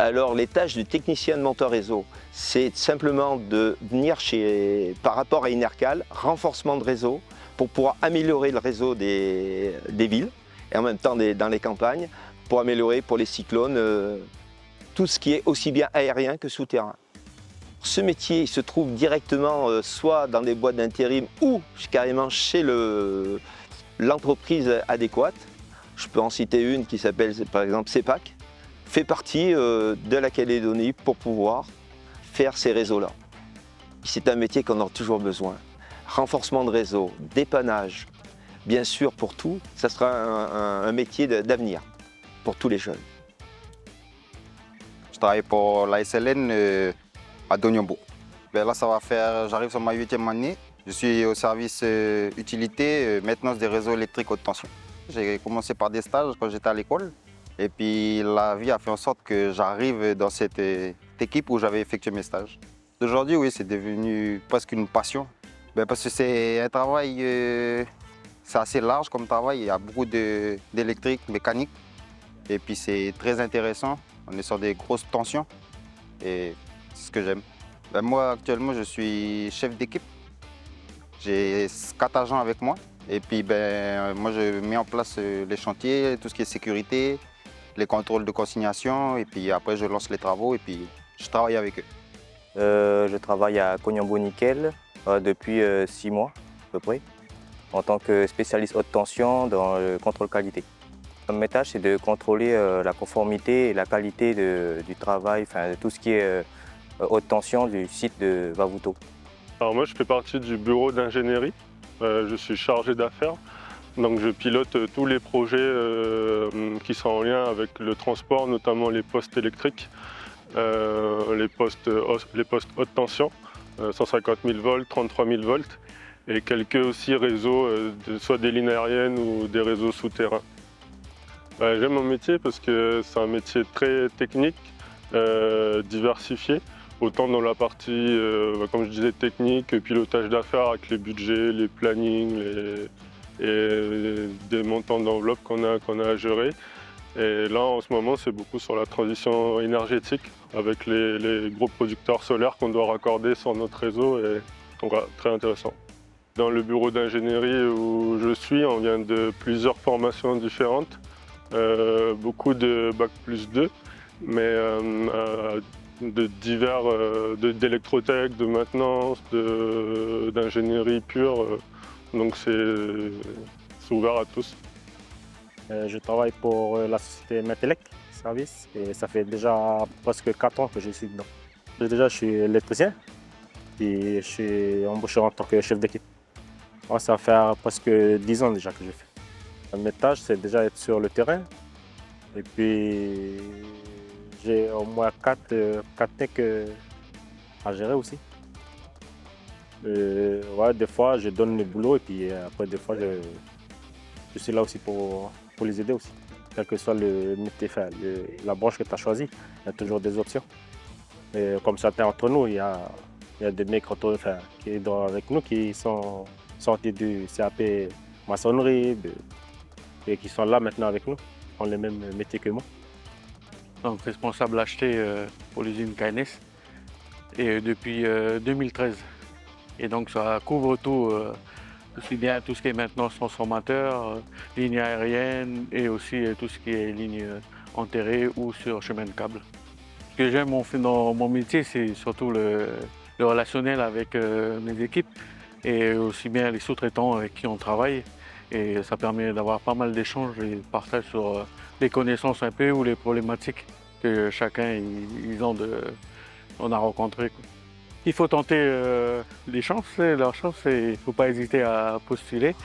Alors les tâches du technicien de monteur réseau, c'est simplement de venir par rapport à Inercal, renforcement de réseau, pour pouvoir améliorer le réseau des villes et en même temps dans les campagnes, pour améliorer pour les cyclones tout ce qui est aussi bien aérien que souterrain. Ce métier il se trouve directement soit dans des boîtes d'intérim ou carrément chez l'entreprise adéquate. Je peux en citer une qui s'appelle par exemple CEPAC, fait partie de la Calédonie pour pouvoir faire ces réseaux-là. C'est un métier qu'on a toujours besoin. Renforcement de réseau, dépannage, bien sûr pour tout, ça sera un métier d'avenir pour tous les jeunes. Je travaille pour la SLN à Donyombo. Ben là, ça va faire, j'arrive sur ma 8e année. Je suis au service utilité, maintenance des réseaux électriques haute tension. J'ai commencé par des stages quand j'étais à l'école. Et puis la vie a fait en sorte que j'arrive dans cette équipe où j'avais effectué mes stages. Aujourd'hui, oui, c'est devenu presque une passion. Ben parce que c'est un travail, c'est assez large comme travail. Il y a beaucoup d'électrique, mécanique. Et puis c'est très intéressant. On est sur des grosses tensions. Et c'est ce que j'aime. Ben moi, actuellement, je suis chef d'équipe. J'ai 4 agents avec moi. Et puis, moi, je mets en place les chantiers, tout ce qui est sécurité, les contrôles de consignation. Et puis après, je lance les travaux et puis je travaille avec eux. Je travaille à Donyombo Nickel depuis 6 mois à peu près, en tant que spécialiste haute tension dans le contrôle qualité. Mes tâches, c'est de contrôler la conformité et la qualité du travail, de tout ce qui est haute tension du site de Vavouto. Alors moi, je fais partie du bureau d'ingénierie. Je suis chargé d'affaires. Donc je pilote tous les projets qui sont en lien avec le transport, notamment les postes électriques, les postes haute tension, 150 000 volts, 33 000 volts, et quelques aussi réseaux, soit des lignes aériennes ou des réseaux souterrains. J'aime mon métier parce que c'est un métier très technique, diversifié, autant dans la partie, comme je disais, technique, pilotage d'affaires avec les budgets, les plannings, et des montants d'enveloppe qu'on a à gérer. Et là, en ce moment, c'est beaucoup sur la transition énergétique avec les gros producteurs solaires qu'on doit raccorder sur notre réseau. Et donc, voilà, très intéressant. Dans le bureau d'ingénierie où je suis, on vient de plusieurs formations différentes, beaucoup de Bac+2, mais de divers, d'électrotech, de maintenance, d'ingénierie pure. Donc c'est ouvert à tous. Je travaille pour la société Metelec Service et ça fait déjà presque 4 ans que je suis dedans. Déjà, je suis électricien et je suis embauché en tant que chef d'équipe. Ça va faire presque 10 ans déjà que je fais. Mes tâches, c'est déjà être sur le terrain et puis j'ai au moins 4 techs à gérer aussi. Des fois, je donne le boulot et puis après, des fois, je suis là aussi pour les aider aussi. Quel que soit le métier, la branche que tu as choisie, il y a toujours des options. Et comme certains entre nous, il y a des mecs qui sont avec nous qui sont sortis du CAP maçonnerie et qui sont là maintenant avec nous, qui font les mêmes métiers que moi. Donc responsable acheté pour l'usine KNS et depuis 2013. Et donc ça couvre tout, aussi bien tout ce qui est maintenance transformateur, ligne aérienne et aussi tout ce qui est ligne enterrée ou sur chemin de câble. Ce que j'aime dans mon métier, c'est surtout le relationnel avec mes équipes et aussi bien les sous-traitants avec qui on travaille. Et ça permet d'avoir pas mal d'échanges et de partage sur les connaissances un peu ou les problématiques que chacun on a rencontrées. Il faut tenter les chances, leur chance, et il ne faut pas hésiter à postuler.